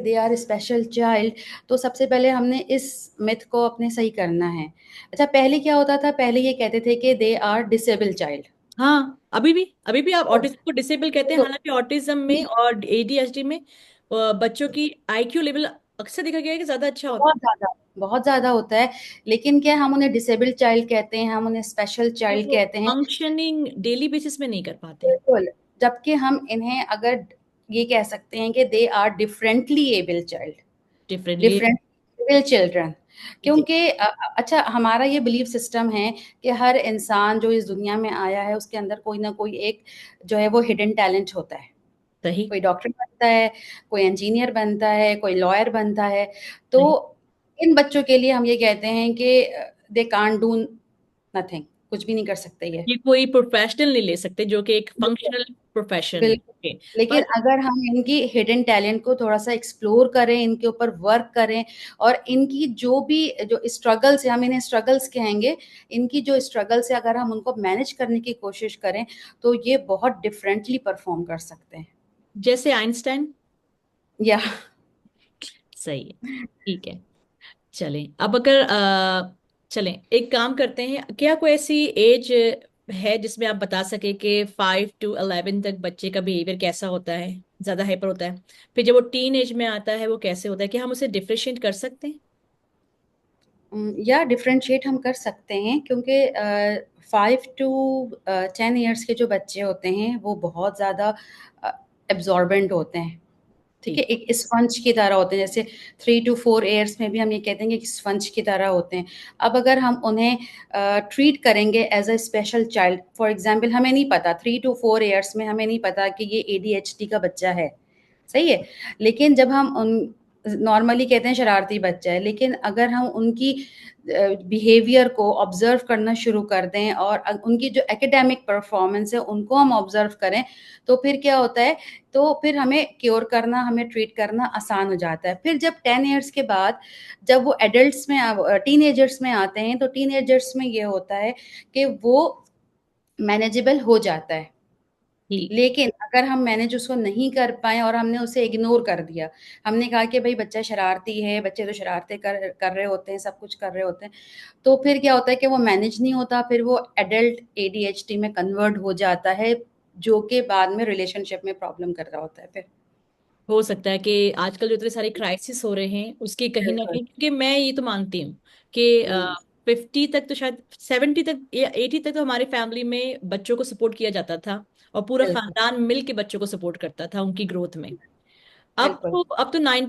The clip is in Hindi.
दे आर स्पेशल चाइल्ड, तो सबसे पहले हमने इस मिथ को अपने सही करना है। अच्छा, पहले क्या होता था, पहले ये कहते थे कि दे आर डिसेबल चाइल्ड। हाँ, अभी भी आप तो ऑटिज्म को डिसेबल कहते हैं, देखो, हालांकि ऑटिज्म में और एडीएचडी में बच्चों की आईक्यू लेवल अक्सर देखा गया है कि ज्यादा अच्छा होता बहुत ज्यादा, बहुत ज्यादा होता है। लेकिन क्या हम उन्हें डिसेबल चाइल्ड कहते हैं, हम उन्हें स्पेशल है, चाइल्ड वो कहते हैं। फंक्शनिंग डेली बेसिस में नहीं कर पाते। बिल्कुल। जबकि हम इन्हें अगर ये कह सकते हैं कि they are differently able child, differently. Different able children. क्योंकि अच्छा, हमारा ये बिलीफ सिस्टम है कि हर इंसान जो इस दुनिया में आया है उसके अंदर कोई ना कोई एक जो है वो हिडन टैलेंट होता है। सही। कोई डॉक्टर बनता है, कोई इंजीनियर बनता है, कोई लॉयर बनता है। तो सही। इन बच्चों के लिए हम ये कहते हैं कि दे कांट डू नथिंग, कुछ भी नहीं कर सकते ये। ये कोई प्रोफेशनल नहीं ले सकते जो कि एक बिल्कुल। फंक्शनल प्रोफेशन है। बिल्कुल। ओके। लेकिन पर अगर हम इनकी हिडन टैलेंट को थोड़ा-सा एक्सप्लोर करें, इनके ऊपर वर्क करें और इनकी जो भी जो स्ट्रगल्स है, हम इन्हें स्ट्रगल्स कहेंगे, इनकी जो स्ट्रगल्स है अगर हम उनको मैनेज करने की कोशिश करें, तो ये बहुत डिफरेंटली परफॉर्म कर सकते हैं। जैसे आइंस्टाइन। या सही है। ठीक है। चलें, अब अगर चलें एक काम करते हैं, क्या कोई ऐसी एज है जिसमें आप बता सके कि 5 to 11 तक बच्चे का बिहेवियर कैसा होता है, ज्यादा हाइपर होता है, फिर जब वो टीन एज में आता है वो कैसे होता है, क्या हम उसे डिफरेंशिएट कर सकते हैं? या डिफरेंशिएट हम कर सकते हैं, क्योंकि 5 to 10 ईयर्स के जो बच्चे होते हैं वो बहुत ज़्यादा एब्जॉर्बेंट होते हैं। ठीक है, ठीक। एक स्पंज की तरह होते हैं। जैसे 3 to 4 ईयर्स में भी हम ये कहते हैं कि स्पंज की तरह होते हैं। अब अगर हम उन्हें ट्रीट करेंगे as a special child, for example हमें नहीं पता 3 to 4 ईयर्स में हमें नहीं पता कि ये एडीएचडी का बच्चा है, सही है। लेकिन जब हम उन नॉर्मली कहते हैं शरारती बच्चा है, लेकिन अगर हम उनकी बिहेवियर को ऑब्जर्व करना शुरू कर दें और उनकी जो एकेडमिक परफॉर्मेंस है उनको हम ऑब्जर्व करें, तो फिर क्या होता है, तो फिर हमें क्योर करना, हमें ट्रीट करना आसान हो जाता है। फिर जब 10 ईयर्स के बाद जब वो एडल्ट्स में टीनेजर्स में आते हैं, तो टीनेजर्स में ये होता है कि वो मैनेजेबल हो जाता है। ठीक। लेकिन अगर हम मैनेज उसको नहीं कर पाए और हमने उसे इग्नोर कर दिया, हमने कहा कि भाई बच्चा शरारती है, बच्चे तो शरारतें कर रहे होते हैं, सब कुछ कर रहे होते हैं, तो फिर क्या होता है कि वो मैनेज नहीं होता, फिर वो एडल्ट एडीएचडी में कन्वर्ट हो जाता है, जो कि बाद में रिलेशनशिप में प्रॉब्लम कर रहा होता है फिर। हो सकता है कि आजकल जो इतने सारे क्राइसिस हो रहे हैं उसकी कहीं ना बिल्कुल। कहीं, क्योंकि मैं ये तो मानती हूँ कि हुँ, 50 तक तो शायद 70 तक या 80 तक तो हमारी फैमिली में बच्चों को सपोर्ट किया जाता था और पूरा बिल्कुल, खानदान मिल के बच्चों को सपोर्ट करता था उनकी ग्रोथ में। अब बिल्कुल। तो अब तो 90